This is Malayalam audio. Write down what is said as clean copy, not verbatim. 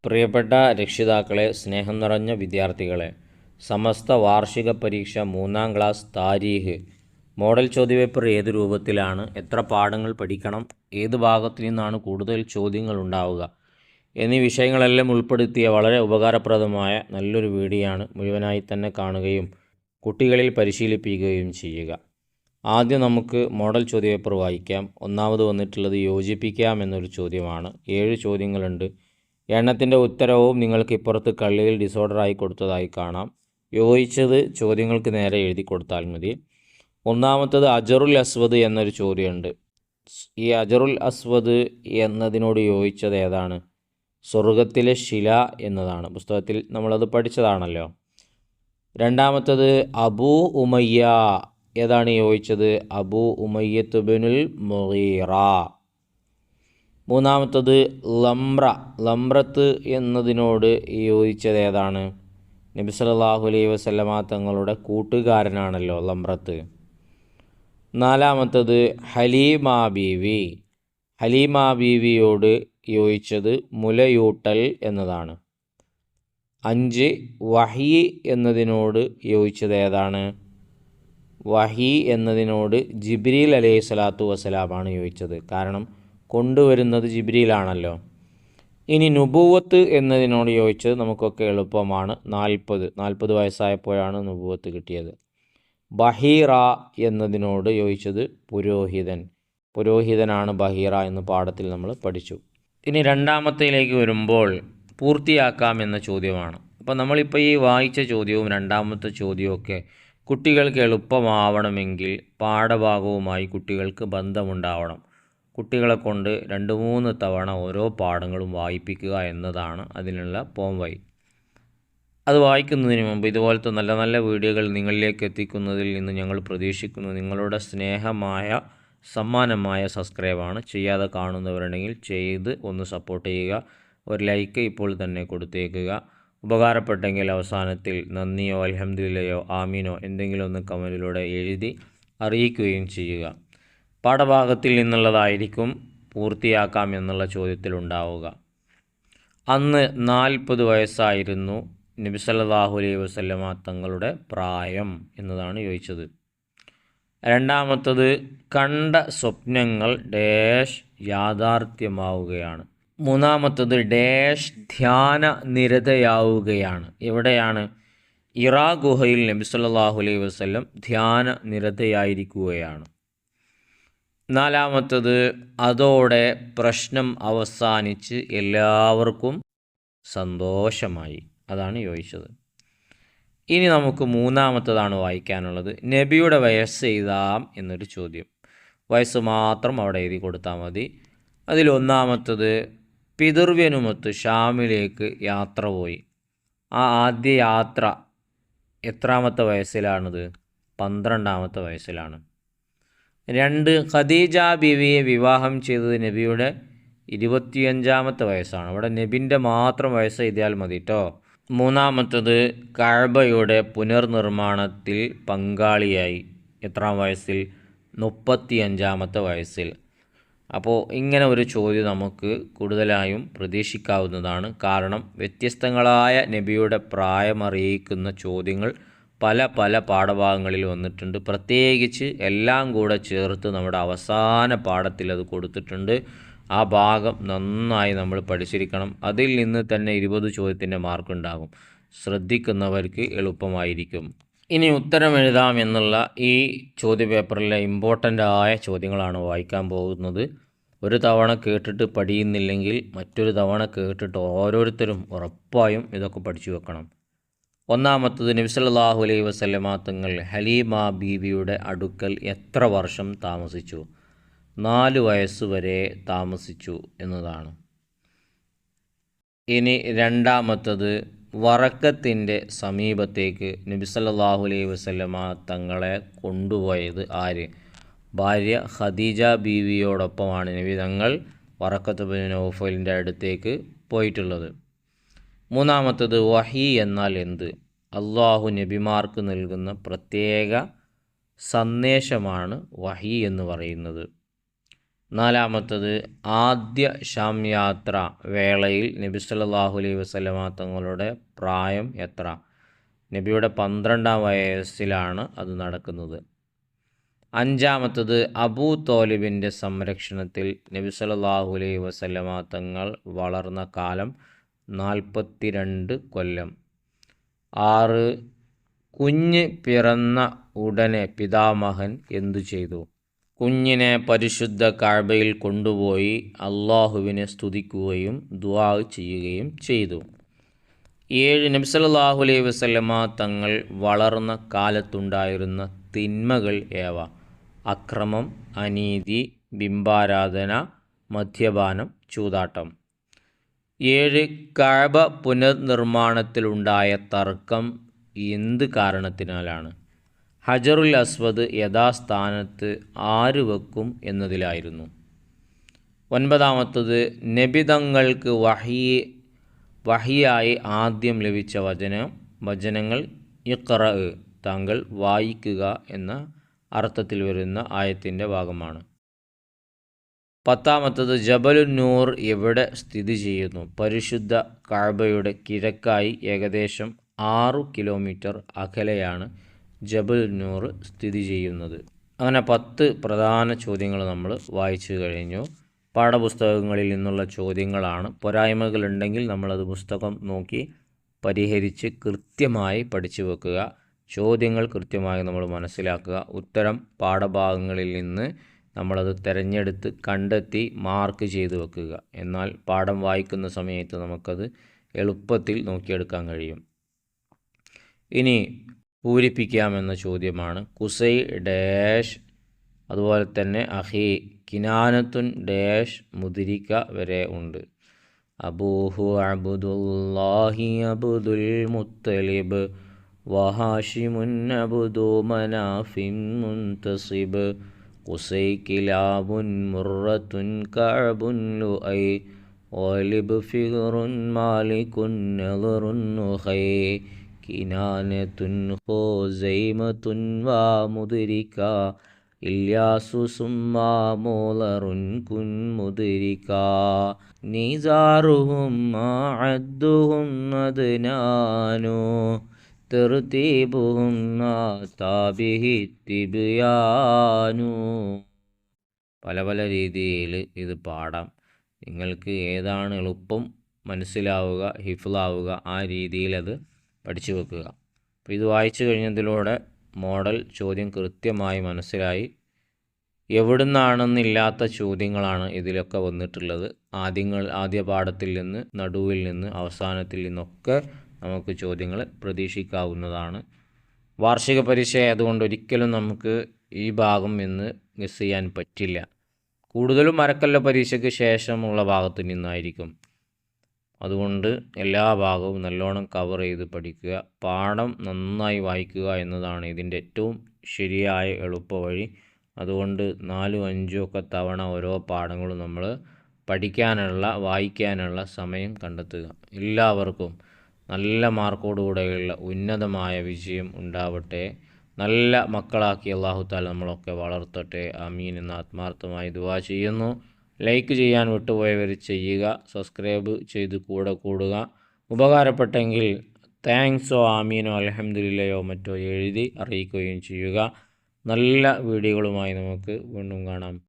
പ്രിയപ്പെട്ട രക്ഷിതാക്കളെ, സ്നേഹം നിറഞ്ഞ വിദ്യാർത്ഥികളെ, സമസ്ത വാർഷിക പരീക്ഷ 3ാം ക്ലാസ് താരീഖ് മോഡൽ ചോദ്യപേപ്പർ ഏത് രൂപത്തിലാണ്, എത്ര പാഠങ്ങൾ പഠിക്കണം, ഏത് ഭാഗത്തു നിന്നാണ് കൂടുതൽ ചോദ്യങ്ങൾ ഉണ്ടാവുക എന്നീ വിഷയങ്ങളെല്ലാം ഉൾപ്പെടുത്തിയ വളരെ ഉപകാരപ്രദമായ നല്ലൊരു വീഡിയോ ആണ്. മുഴുവനായി തന്നെ കാണുകയും കുട്ടികളിൽ പരിശീലിപ്പിക്കുകയും ചെയ്യുക. ആദ്യം നമുക്ക് മോഡൽ ചോദ്യപേപ്പർ വായിക്കാം. ഒന്നാമത് വന്നിട്ടുള്ളത് യോജിപ്പിക്കാം എന്നൊരു ചോദ്യമാണ്. 7 ചോദ്യങ്ങളുണ്ട്. എണ്ണത്തിൻ്റെ ഉത്തരവും നിങ്ങൾക്ക് ഇപ്പുറത്ത് കള്ളിയിൽ ഡിസോർഡറായി കൊടുത്തതായി കാണാം. യോജിച്ചത് ചോദ്യങ്ങൾക്ക് നേരെ എഴുതി കൊടുത്താൽ മതി. ഒന്നാമത്തത് അജറുൽ അസ്വദ് എന്നൊരു ചോദ്യമുണ്ട്. ഈ അജറുൽ അസ്വദ് എന്നതിനോട് യോജിച്ചത് ഏതാണ്? സ്വർഗത്തിലെ ശില എന്നതാണ്. പുസ്തകത്തിൽ നമ്മളത് പഠിച്ചതാണല്ലോ. രണ്ടാമത്തത് അബൂ ഉമയ്യ, ഏതാണ് യോജിച്ചത്? അബൂ ഉമയ്യത്ത് ബിനുൽ മുഗീറ. മൂന്നാമത്തത് ലംറത്ത് എന്നതിനോട് യോജിച്ചത് ഏതാണ്? നബി സല്ലല്ലാഹു അലൈഹി വസല്ലമ തങ്ങളുടെ കൂട്ടുകാരനാണല്ലോ ലംറത്ത്. നാലാമത്തത് ഹലീമ ബീവി. ഹലീമ ബീവിയോട് യോജിച്ചത് മുലയൂട്ടൽ എന്നതാണ്. 5 വഹി എന്നതിനോട് യോജിച്ചത് ഏതാണ്? വഹി എന്നതിനോട് ജിബ്രീൽ അലൈഹി സ്വലാത്തു വസ്സലാമാണ് യോജിച്ചത്. കാരണം കൊണ്ടുവരുന്നത് ജിബ്രീലാണല്ലോ. ഇനി നുബുവത്ത് എന്നതിനോട് യോജിച്ചത് നമുക്കൊക്കെ എളുപ്പമാണ്. 40 വയസ്സായപ്പോഴാണ് നുബുവത്ത് കിട്ടിയത്. ബഹീറ എന്നതിനോട് യോജിച്ചത് പുരോഹിതനാണ് ബഹീറ എന്ന് പാഠത്തിൽ നമ്മൾ പഠിച്ചു. ഇനി രണ്ടാമത്തേലേക്ക് വരുമ്പോൾ പൂർത്തിയാക്കാം എന്ന ചോദ്യമാണ്. അപ്പോൾ നമ്മളിപ്പോൾ ഈ വായിച്ച ചോദ്യവും രണ്ടാമത്തെ ചോദ്യവും കുട്ടികൾക്ക് എളുപ്പമാവണമെങ്കിൽ പാഠഭാഗവുമായി കുട്ടികൾക്ക് ബന്ധമുണ്ടാവണം. കുട്ടികളെ കൊണ്ട് 2-3 തവണ ഓരോ പാഠങ്ങളും വായിപ്പിക്കുക എന്നതാണ് അതിനുള്ള പോംവഴി. അത് വായിക്കുന്നതിന് മുമ്പ് ഇതുപോലത്തെ നല്ല നല്ല വീഡിയോകൾ നിങ്ങളിലേക്ക് എത്തിക്കുന്നതിൽ നിന്ന് ഞങ്ങൾ പ്രതീക്ഷിക്കുന്നു നിങ്ങളുടെ സ്നേഹമായ സമ്മാനമായ സബ്സ്ക്രൈബാണ്. ചെയ്യാതെ കാണുന്നവരുണ്ടെങ്കിൽ ചെയ്ത് ഒന്ന് സപ്പോർട്ട് ചെയ്യുക. ഒരു ലൈക്ക് ഇപ്പോൾ തന്നെ കൊടുത്തേക്കുക. ഉപകാരപ്പെട്ടെങ്കിൽ അവസാനത്തിൽ നന്ദിയോ അൽഹംദുലില്ലയോ ആമീനോ എന്തെങ്കിലും ഒന്ന് കമൻറ്റിലൂടെ എഴുതി അറിയിക്കുകയും ചെയ്യുക. പാഠഭാഗത്തിൽ നിന്നുള്ളതായിരിക്കും പൂർത്തിയാക്കാം എന്നുള്ള ചോദ്യത്തിലുണ്ടാവുക. അന്ന് 40 വയസ്സായിരുന്നു നബി സല്ലല്ലാഹു അലൈഹി വസല്ലമ തങ്ങളുടെ പ്രായം എന്നതാണ് ചോദിച്ചത്. രണ്ടാമത്തത് കണ്ട സ്വപ്നങ്ങൾ ഡാഷ് യാഥാർത്ഥ്യമാവുകയാണ്. മൂന്നാമത്തത് ഡാഷ് ധ്യാന നിരതയാവുകയാണ്. എവിടെയാണ്? ഇറാ ഗുഹയിൽ നബി സല്ലല്ലാഹു അലൈഹി വസല്ലം ധ്യാന നിരതയായിരിക്കുകയാണ്. നാലാമത്തത് അതോടെ പ്രശ്നം അവസാനിച്ച് എല്ലാവർക്കും സന്തോഷമായി. അതാണ് ചോദിച്ചത്. ഇനി നമുക്ക് മൂന്നാമത്തതാണ് വായിക്കാനുള്ളത്. നബിയുടെ വയസ്സ് എഴുതാം എന്നൊരു ചോദ്യം. വയസ്സ് മാത്രം അവിടെ എഴുതി കൊടുത്താൽ മതി. അതിലൊന്നാമത്തത് പിതൃവ്യനുമൊത്ത് ഷാമിലേക്ക് യാത്ര പോയി. ആ ആദ്യ യാത്ര എത്രാമത്തെ വയസ്സിലാണിത്? 12ാമത്തെ വയസ്സിലാണ്. 2 ഖദീജ ബീവിയെ വിവാഹം ചെയ്തത് നബിയുടെ 25ാമത്തെ വയസ്സാണ്. അവിടെ നബിൻ്റെ മാത്രം വയസ്സ് എഴുതിയാൽ മതി കേട്ടോ. മൂന്നാമത്തത് കഅബയുടെ പുനർനിർമ്മാണത്തിൽ പങ്കാളിയായി. എത്രാം വയസ്സിൽ? 35ാമത്തെ വയസ്സിൽ. അപ്പോൾ ഇങ്ങനെ ഒരു ചോദ്യം നമുക്ക് കൂടുതലായും പ്രതീക്ഷിക്കാവുന്നതാണ്. കാരണം വ്യത്യസ്തങ്ങളായ നബിയുടെ പ്രായമറിയിക്കുന്ന ചോദ്യങ്ങൾ പല പാഠഭാഗങ്ങളിൽ വന്നിട്ടുണ്ട്. പ്രത്യേകിച്ച് എല്ലാം കൂടെ ചേർത്ത് നമ്മുടെ അവസാന പാഠത്തിൽ അത് കൊടുത്തിട്ടുണ്ട്. ആ ഭാഗം നന്നായി നമ്മൾ പഠിച്ചിരിക്കണം. അതിൽ നിന്ന് തന്നെ 20 ചോദ്യത്തിൻ്റെ മാർക്കുണ്ടാകും. ശ്രദ്ധിക്കുന്നവർക്ക് എളുപ്പമായിരിക്കും. ഇനി ഉത്തരം എഴുതാം എന്നുള്ള ഈ ചോദ്യപേപ്പറിലെ ഇമ്പോർട്ടൻ്റ് ആയ ചോദ്യങ്ങളാണ് വായിക്കാൻ പോകുന്നത്. ഒരു തവണ കേട്ടിട്ട് പഠിയുന്നില്ലെങ്കിൽ മറ്റൊരു തവണ കേട്ടിട്ട് ഓരോരുത്തരും ഉറപ്പായും ഇതൊക്കെ പഠിച്ചു വെക്കണം. ഒന്നാമത്തത് നബി സല്ലല്ലാഹു അലൈഹി വസല്ലമ തങ്ങൾ ഹലീമ ബീവിയുടെ അടുക്കൽ എത്ര വർഷം താമസിച്ചു? 4 വയസ്സ് വരെ താമസിച്ചു എന്നതാണ്. ഇനി രണ്ടാമത്തത് വറക്കത്തിൻ്റെ സമീപത്തേക്ക് നബി സല്ലല്ലാഹു അലൈഹി വസല്ലമ തങ്ങളെ കൊണ്ടുപോയത് ആര്? ഭാര്യ ഖദീജ ബീവിയോടൊപ്പമാണ് നബി തങ്ങൾ വറക്കത്ത് ബിൻ നൗഫലിൻ്റെ അടുത്തേക്ക് പോയിട്ടുള്ളത്. മൂന്നാമത്തത് വഹി എന്നാൽ എന്ത്? അള്ളാഹു നബിമാർക്ക് നൽകുന്ന പ്രത്യേക സന്ദേശമാണ് വഹി എന്ന് പറയുന്നത്. നാലാമത്തത് ആദ്യ ഷാം യാത്ര വേളയിൽ നബി സല്ലല്ലാഹു അലൈഹി വസല്ലമ തങ്ങളുടെ പ്രായം എത്ര? നബിയുടെ 12-ാം വയസ്സിലാണ് അത് നടക്കുന്നത്. അഞ്ചാമത്തത് അബൂ തോലിബിൻ്റെ സംരക്ഷണത്തിൽ നബി സല്ലല്ലാഹു അലൈഹി വസല്ലമ തങ്ങൾ വളർന്ന കാലം 42 കൊല്ലം. 6 കുഞ്ഞ് പിറന്ന ഉടനെ പിതാമഹൻ എന്തു ചെയ്തു? കുഞ്ഞിനെ പരിശുദ്ധ കഅബയിൽ കൊണ്ടുപോയി അള്ളാഹുവിനെ സ്തുതിക്കുകയും ദുആ ചെയ്യുകയും ചെയ്തു. 7 നബി സല്ലല്ലാഹു അലൈഹി വസല്ലമ തങ്ങൾ വളർന്ന കാലത്തുണ്ടായിരുന്ന തിന്മകൾ ഏവ? അക്രമം, അനീതി, ബിംബാരാധന, മദ്യപാനം, ചൂതാട്ടം. 7 കഅബ പുനർനിർമ്മാണത്തിലുണ്ടായ തർക്കം എന്ത് കാരണത്തിനാലാണ്? ഹജറുൽ അസ്വദ് യഥാസ്ഥാനത്ത് ആര് വെക്കും എന്നതിലായിരുന്നു. 9-ാമത്തത് നബി തങ്ങൾക്ക് വഹിയായി ആദ്യം ലഭിച്ച വചനങ്ങൾ ഇഖ്റ, താങ്കൾ വായിക്കുക എന്ന അർത്ഥത്തിൽ വരുന്ന ആയത്തിൻ്റെ ഭാഗമാണ്. 10-ാമത്തത് ജബലുൻ നൂർ എവിടെ സ്ഥിതി ചെയ്യുന്നു? പരിശുദ്ധ കഅബയുടെ കിഴക്കായി ഏകദേശം 6 കിലോമീറ്റർ അകലെയാണ് ജബൽ നൂർ സ്ഥിതി ചെയ്യുന്നത്. അങ്ങനെ 10 പ്രധാന ചോദ്യങ്ങൾ നമ്മൾ വായിച്ചു കഴിഞ്ഞു. പാഠപുസ്തകങ്ങളിൽ നിന്നുള്ള ചോദ്യങ്ങളാണ്. പോരായ്മകളുണ്ടെങ്കിൽ നമ്മളത് പുസ്തകം നോക്കി പരിഹരിച്ച് കൃത്യമായി പഠിച്ചു വെക്കുക. ചോദ്യങ്ങൾ കൃത്യമായി നമ്മൾ മനസ്സിലാക്കുക. ഉത്തരം പാഠഭാഗങ്ങളിൽ നിന്ന് നമ്മളത് തിരഞ്ഞെടുത്ത് കണ്ടെത്തി മാർക്ക് ചെയ്ത് വെക്കുക. എന്നാൽ പാഠം വായിക്കുന്ന സമയത്ത് നമുക്കത് എളുപ്പത്തിൽ നോക്കിയെടുക്കാൻ കഴിയും. ഇനി പൂരിപ്പിക്കാമെന്ന ചോദ്യമാണ്. കുസൈ ഡാഷ്, അതുപോലെ തന്നെ അഹി, കിനാനത്തുൻ ഡാഷ്, മുദ്രിക വരെ ഉണ്ട്. അബൂഹു അബ്ദുല്ലാഹി അബ്ദുൽ മുത്തലിബ് വഹാഷിമുൻ അബ്ദു മനാഫിൻ മുൻതസിബ് കുസൈ കിലാബുൻ മുറത്തുൻ കഅബുൻ ലുഐ ഗാലിബ് ഫിഗ്റുൻ മാലികുൻ നദറുൻ ഉഖൈ കിനാനത്തുൻ ഖുസൈമത്തുൻ വ മുദ്രിക ഇല്യാസു സുമ്മാ മൂലറുൻ കുൻ മുദ്രിക നിസാറുഹും അഅദ്ദുഹും അദ്നാനു തർതീബുഹും താബിഹി തിബ്യാനു. പല പല രീതിയിൽ ഇത് പാടാം. നിങ്ങൾക്ക് ഏതാണ് എളുപ്പം മനസ്സിലാവുക, ഹിഫ്ലാവുക, ആ രീതിയിൽ അത് പഠിച്ചു വെക്കുക. അപ്പോൾ ഇത് വായിച്ചു കഴിഞ്ഞതിലൂടെ മോഡൽ ചോദ്യം കൃത്യമായി മനസ്സിലായി. എവിടുന്നാണെന്നില്ലാത്ത ചോദ്യങ്ങളാണ് ഇതിലൊക്കെ വന്നിട്ടുള്ളത്. ആദ്യ പാഠത്തിൽ നിന്ന്, നടുവിൽ നിന്ന്, അവസാനത്തിൽ നിന്നൊക്കെ നമുക്ക് ചോദ്യങ്ങൾ പ്രതീക്ഷിക്കാവുന്നതാണ്. വാർഷിക പരീക്ഷ ആയതുകൊണ്ട് ഒരിക്കലും നമുക്ക് ഈ ഭാഗം എന്ന് ഗസ് ചെയ്യാൻ പറ്റില്ല. കൂടുതലും അരക്കല്ല പരീക്ഷയ്ക്ക് ശേഷമുള്ള ഭാഗത്തു നിന്നായിരിക്കും. അതുകൊണ്ട് എല്ലാ ഭാഗവും നല്ലോണം കവർ ചെയ്ത് പഠിക്കുക. പാഠം നന്നായി വായിക്കുക എന്നതാണ് ഇതിൻ്റെ ഏറ്റവും ശരിയായ എളുപ്പവഴി. അതുകൊണ്ട് 4-5 ഒക്കെ തവണ ഓരോ പാഠങ്ങളും നമ്മൾ പഠിക്കാനുള്ള, വായിക്കാനുള്ള സമയം കണ്ടെത്തുക. എല്ലാവർക്കും നല്ല മാർക്കോടുകൂടെയുള്ള ഉന്നതമായ വിജയം ഉണ്ടാവട്ടെ. നല്ല മക്കളാക്കി അല്ലാഹു തആല നമ്മളൊക്കെ വളർത്തട്ടെ. ആമീൻ എന്ന് ആത്മാർത്ഥമായി ദുആ ചെയ്യുന്നു. ലൈക്ക് ചെയ്യാൻ വിട്ടുപോയവർ ചെയ്യുക. സബ്സ്ക്രൈബ് ചെയ്ത് കൂടെ കൂടുക. ഉപകാരപ്പെട്ടെങ്കിൽ താങ്ക്സോ, ആമീനോ, അൽഹംദുലില്ലയോ മറ്റോ എഴുതി അറിയിക്കുകയും ചെയ്യുക. നല്ല വീഡിയോകളുമായി നമുക്ക് വീണ്ടും കാണാം.